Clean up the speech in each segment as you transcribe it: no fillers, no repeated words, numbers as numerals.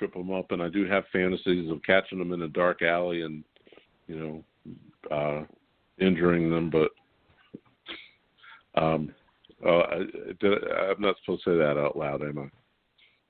trip them up, and I do have fantasies of catching them in a dark alley and, injuring them. But I'm not supposed to say that out loud, am I?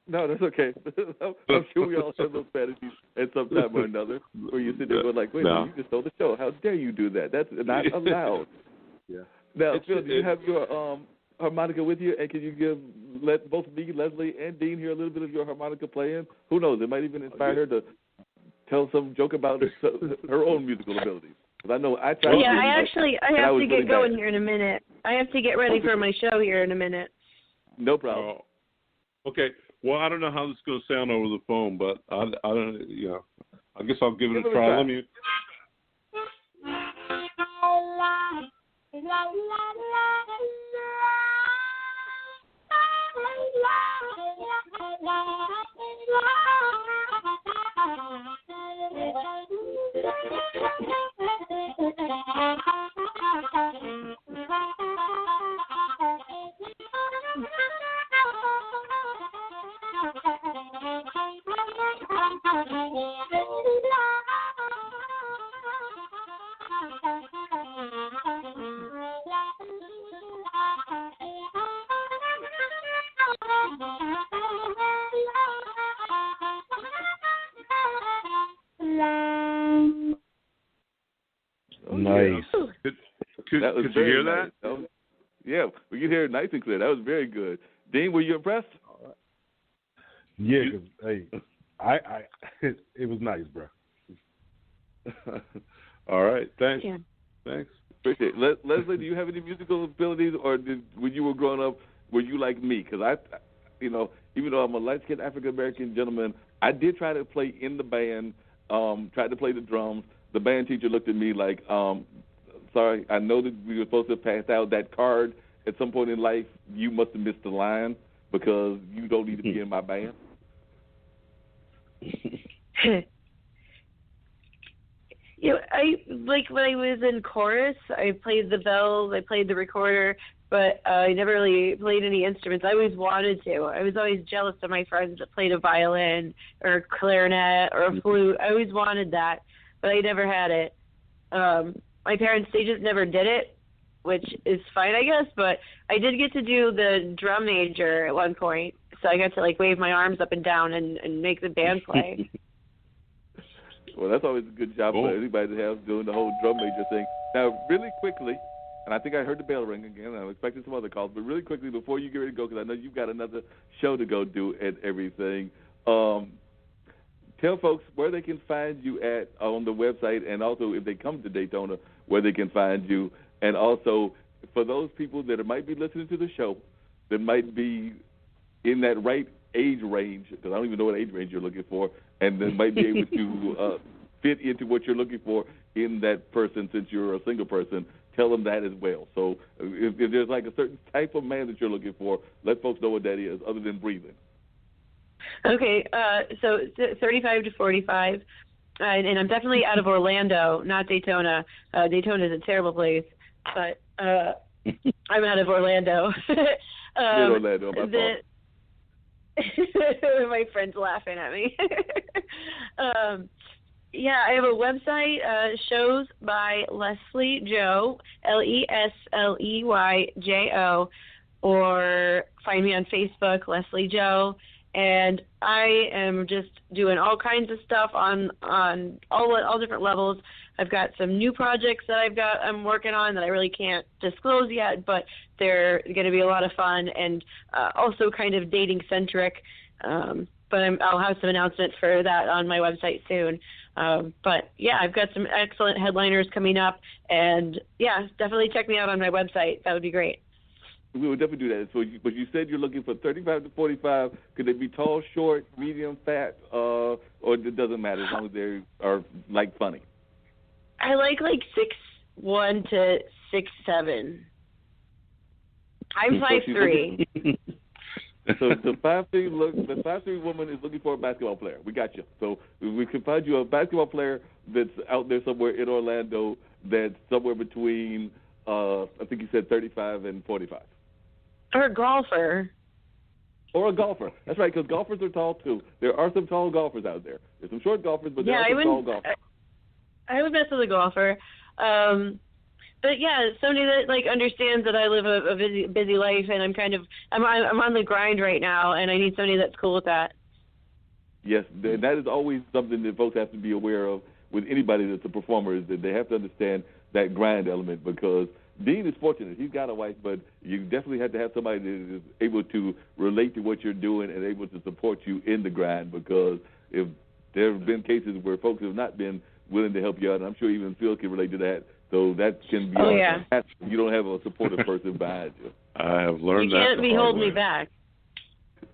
No, that's okay. I'm sure we all have those fantasies at some time or another where you sit there going like, wait, you just stole the show. How dare you do that? That's not allowed. Yeah. Now, Phil, do you have your harmonica with you? And can you let both me, Leslie, and Dean hear a little bit of your harmonica playing? Who knows? It might even inspire her to tell some joke about her own musical abilities. Because I know I tried. Yeah, I have to get going here in a minute. I have to get ready for my show here in a minute. No problem. Okay. Well, I don't know how this is going to sound over the phone, but I don't. I guess I'll give it a try. Let me. Nice. Could you hear that? Nice. Yeah, we could hear it nice and clear. That was very good. Dean, were you impressed? Yeah, hey, it was nice, bro. All right, thanks. Yeah. Thanks. Appreciate it. Leslie, do you have any musical abilities, or when you were growing up, were you like me? Because even though I'm a light-skinned African-American gentleman, I did try to play in the band, tried to play the drums. The band teacher looked at me like, sorry, I know that we were supposed to pass out that card at some point in life. You must have missed the line because you don't need to be in my band. I like when I was in chorus, I played the bells, I played the recorder, but I never really played any instruments. I always wanted to. I was always jealous of my friends that played a violin or a clarinet or a flute. I always wanted that, but I never had it. My parents, they just never did it, which is fine, I guess, but I did get to do the drum major at one point, so I got to wave my arms up and down and make the band play. Well, that's always a good job for anybody that has doing the whole drum major thing. Now, really quickly, and I think I heard the bell ring again, and I'm expecting some other calls, but really quickly, before you get ready to go, because I know you've got another show to go do and everything, tell folks where they can find you at on the website, and also if they come to Daytona, where they can find you. And also, for those people that might be listening to the show that might be in that right age range, because I don't even know what age range you're looking for, and then might be able to fit into what you're looking for in that person since you're a single person, tell them that as well. So if there's a certain type of man that you're looking for, let folks know what that is other than breathing. Okay, so 35 to 45, and I'm definitely out of Orlando, not Daytona. Daytona is a terrible place, but I'm out of Orlando. Orlando, my fault. My friend's laughing at me. Yeah, I have a website, shows by Leslie Joe, LesleyJo, or find me on Facebook, Leslie Joe. And I am just doing all kinds of stuff on all different levels. I've got some new projects that I'm working on that I really can't disclose yet, but they're going to be a lot of fun and also kind of dating centric. But I'll have some announcements for that on my website soon. But yeah, I've got some excellent headliners coming up, and yeah, definitely check me out on my website. That would be great. We would definitely do that. So, but you said you're looking for 35 to 45. Could they be tall, short, medium, fat, or it doesn't matter as long as they are funny? I like 6'1" to 6'7". I'm 5'3". So the 5'3" woman is looking for a basketball player. We got you. So we can find you a basketball player that's out there somewhere in Orlando that's somewhere between, I think you said 35 and 45. Or a golfer. Or a golfer. That's right, because golfers are tall, too. There are some tall golfers out there. There's some short golfers, but there are some tall golfers. I would mess with a golfer. But yeah, somebody that like understands that I live a busy life, and I'm on the grind right now, and I need somebody that's cool with that. Yes, that is always something that folks have to be aware of with anybody that's a performer, is that they have to understand that grind element, because Dean is fortunate. He's got a wife, but you definitely have to have somebody that is able to relate to what you're doing and able to support you in the grind, because if there have been cases where folks have not been willing to help you out, and I'm sure even Phil can relate to that. So that can be you don't have a supportive person behind you. I have learned that. You can't be holding me back.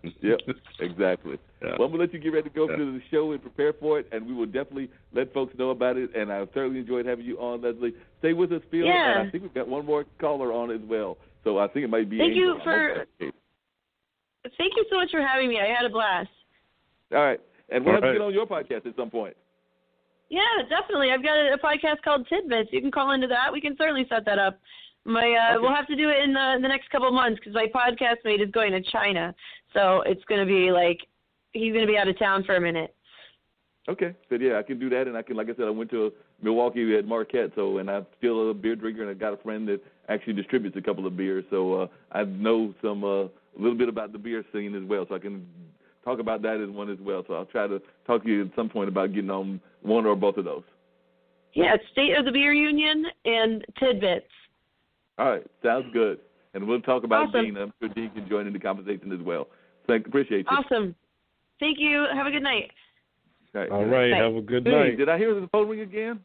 Yep, exactly. Yeah. Well, I'm going to let you get ready to go through the show and prepare for it, and we will definitely let folks know about it, and I've thoroughly enjoyed having you on, Leslie. Stay with us, Phil, and I think we've got one more caller on as well. So I think it might be Thank Angel. Thank you so much for having me. I had a blast. All right. And we'll have to get on your podcast at some point. Yeah, definitely. I've got a podcast called Tidbits. You can call into that. We can certainly set that up. We'll have to do it in the next couple of months, because my podcast mate is going to China. So it's going to be he's going to be out of town for a minute. Okay. So, yeah, I can do that. And I can, like I said, I went to Milwaukee at Marquette, and I'm still a beer drinker, and I've got a friend that actually distributes a couple of beers. So I know a little bit about the beer scene as well, so I can talk about that as one as well. So I'll try to talk to you at some point about getting on one or both of those. Yeah, it's State of the Beer Union and Tidbits. All right, sounds good. And we'll talk about Awesome. Dean. I'm sure Dean can join in the conversation as well. Appreciate you. Awesome. Thank you. Have a good night. All right, Bye. have a good Hey, night. did I hear the phone ring again?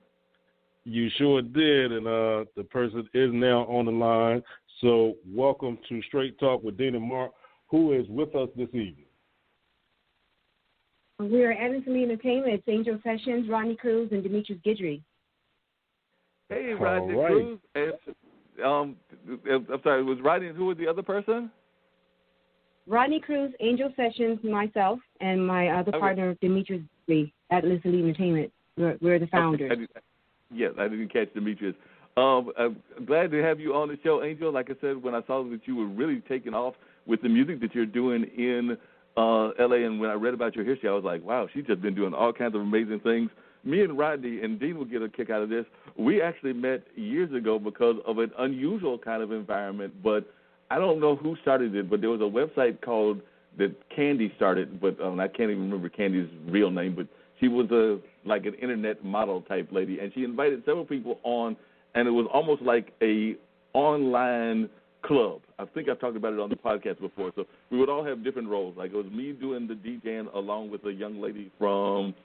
You sure did, and the person is now on the line. So welcome to Straight Talk with Dean and Mark, who is with us this evening. We are Anythig Entertainment. It's Angel Sessions, Rodney Cruz, and Demetrius Guidry. Hey, Rodney right. Cruz. I'm sorry, was Rodney, and who was the other person? Rodney Cruz, Angel Sessions, myself, and my other partner, Demetrius Guidry, at Anythig Entertainment. We're the founders. Yes, I didn't catch Demetrius. I'm glad to have you on the show, Angel. Like I said, when I saw that you were really taking off with the music that you're doing in L.A., and when I read about your history, I was like, wow, she's just been doing all kinds of amazing things. Me and Rodney, and Dean will get a kick out of this, we actually met years ago because of an unusual kind of environment, but I don't know who started it, but there was a website called that Candy started, but I can't even remember Candy's real name, but she was like an internet model type lady, and she invited several people on, and it was almost like a online club. I think I've talked about it on the podcast before. So we would all have different roles. Like it was me doing the DJing along with a young lady from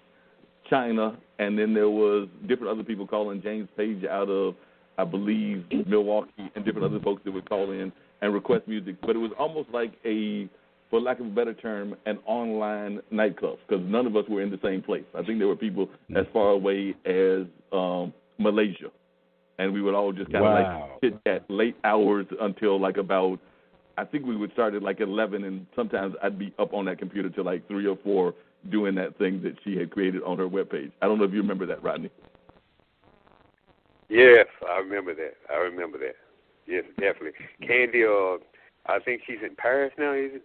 China, and then there was different other people calling, James Page out of, I believe, Milwaukee, and different other folks that would call in and request music. But it was almost like for lack of a better term, an online nightclub, because none of us were in the same place. I think there were people as far away as Malaysia. And we would all just kind of like chit-chat late hours until like about, I think we would start at like 11, and sometimes I'd be up on that computer till like 3 or 4 doing that thing that she had created on her webpage. I don't know if you remember that, Rodney. Yes, I remember that. Yes, definitely. Candy, I think she's in Paris now, is it?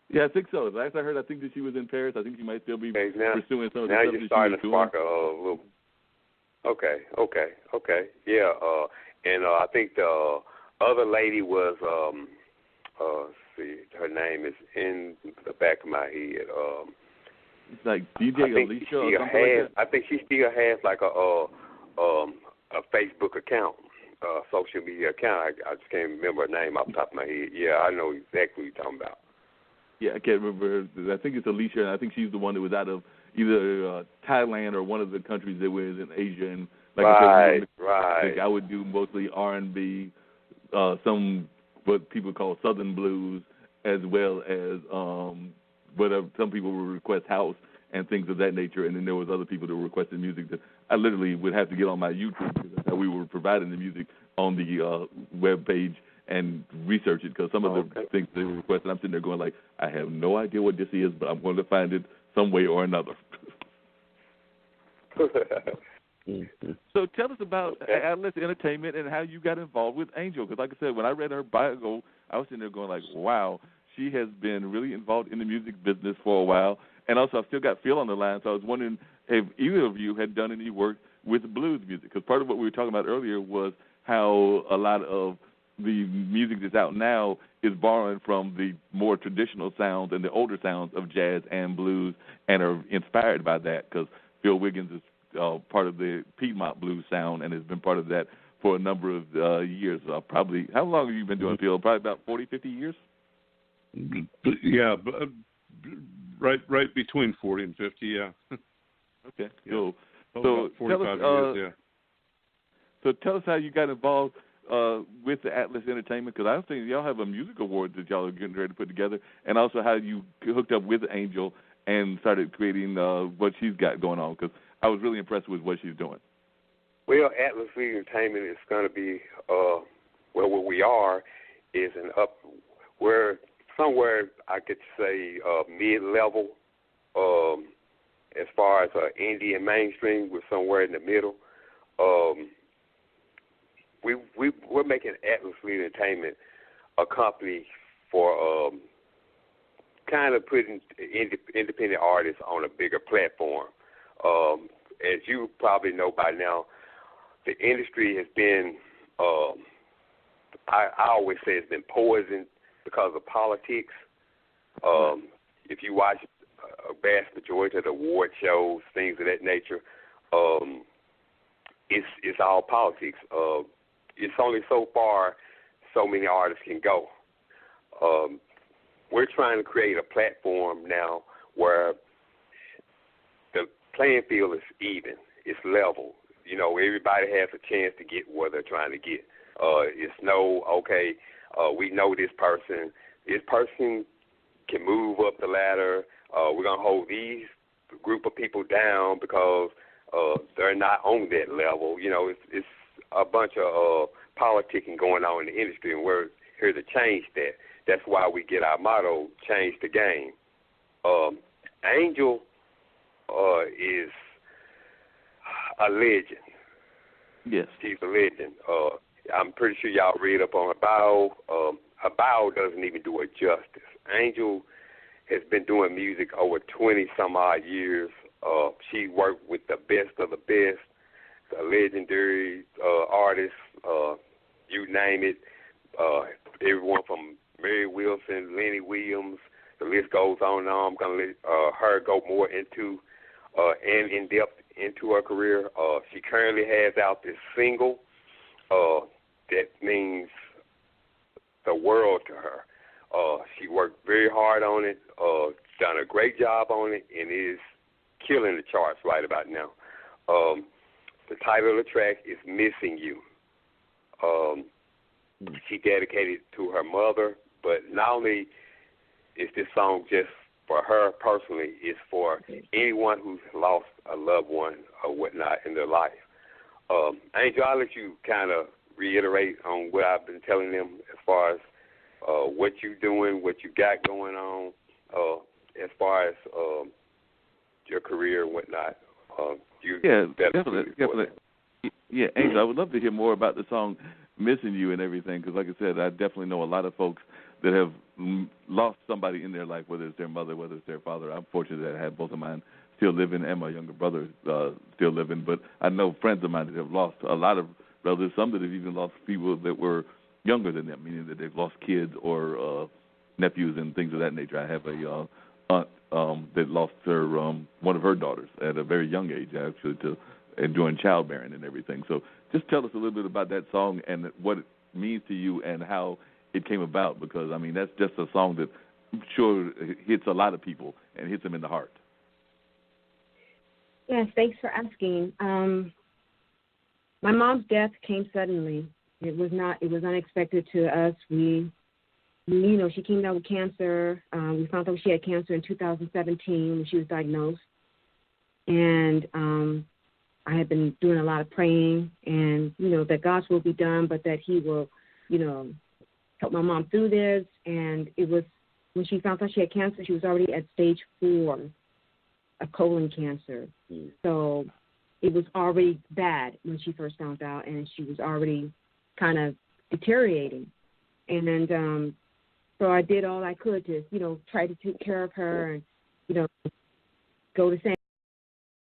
Yeah, I think so. Last I heard, I think that she was in Paris. I think she might still be pursuing some of the now stuff you're that starting she to was spark a little. Okay. Yeah, and I think the other lady was, let's see, her name is in the back of my head. It's like DJ Alicia or something like that? I think she still has like a Facebook account, social media account. I just can't remember her name off the top of my head. Yeah, I know exactly what you're talking about. Yeah, I can't remember her. I think it's Alicia, and I think she's the one that was out of either Thailand or one of the countries that was in Asia. And like I said, I would do mostly R&B, some what people call Southern blues, as well as whatever some people would request house and things of that nature. And then there was other people that requested music that I literally would have to get on my YouTube, because that's how we were providing the music on the web page, and research it, because some of the things they were requesting, I'm sitting there going like, I have no idea what this is, but I'm going to find it some way or another. So tell us about Atlas Entertainment and how you got involved with Angel, because like I said, when I read her bio, I was sitting there going like, wow, she has been really involved in the music business for a while. And also, I've still got Phil on the line, so I was wondering if either of you had done any work with blues music, because part of what we were talking about earlier was how a lot of the music that's out now is borrowing from the more traditional sounds and the older sounds of jazz and blues and are inspired by that, because Phil Wiggins is part of the Piedmont blues sound and has been part of that for a number of years. Probably, how long have you been doing, Phil? Probably about 40, 50 years? Yeah, right between 40 and 50, yeah. Okay, yeah. cool. So 45 years, yeah. So tell us how you got involved with the Atlas Entertainment, because I was thinking y'all have a music award that y'all are getting ready to put together, and also how you hooked up with Angel and started creating what she's got going on, because I was really impressed with what she's doing. Well, Atlas Entertainment is going to be, where we are is we're somewhere, I could say, mid-level. As far as indie and mainstream, we're somewhere in the middle. We're making Atlas Entertainment a company for kind of putting independent artists on a bigger platform. As you probably know by now, the industry has been, I always say it's been poisoned because of politics. If you watch a vast majority of the award shows, things of that nature, it's all politics. It's only so far so many artists can go. We're trying to create a platform now where the playing field is even, it's level. You know, everybody has a chance to get what they're trying to get. It's we know this person. This person can move up the ladder. We're going to hold these group of people down because they're not on that level. You know, it's a bunch of politicking going on in the industry, and we're here to change that. That's why we get our motto, change the game. Angel is a legend. Yes. She's a legend. I'm pretty sure y'all read up on her bio. Her bio doesn't even do her justice. Angel has been doing music over 20-some-odd years. She worked with the best of the best, the legendary artists, you name it, everyone from Mary Wilson, Lenny Williams, the list goes on and on. I'm going to let her go more into and in-depth into her career. She currently has out this single that means the world to her. She worked very hard on it, done a great job on it, and is killing the charts right about now. The title of the track is Missing You. She dedicated it to her mother, but not only is this song just for her personally, it's for anyone who's lost a loved one or whatnot in their life. Angel, I'll let you kind of reiterate on what I've been telling them as far as what you're doing, what you got going on, as far as your career and whatnot. Definitely. Yeah, Angel, I would love to hear more about the song Missing You and everything, because like I said, I definitely know a lot of folks that have lost somebody in their life, whether it's their mother, whether it's their father. I'm fortunate that I have both of mine still living and my younger brother still living, but I know friends of mine that have lost a lot of relatives, some that have even lost people that were younger than them, meaning that they've lost kids or nephews and things of that nature. I have a aunt that lost her one of her daughters at a very young age, actually, and during childbearing and everything. So just tell us a little bit about that song and what it means to you and how it came about, because, I mean, that's just a song that I'm sure hits a lot of people and hits them in the heart. Yes, thanks for asking. My mom's death came suddenly. It was unexpected to us. She came down with cancer. We found out she had cancer in 2017 when she was diagnosed. And I had been doing a lot of praying and, that God's will be done, but that he will, help my mom through this. And it was, when she found out she had cancer, she was already at stage 4 of colon cancer. So it was already bad when she first found out, and she was already kind of deteriorating. And So I did all I could to, try to take care of her and, go to San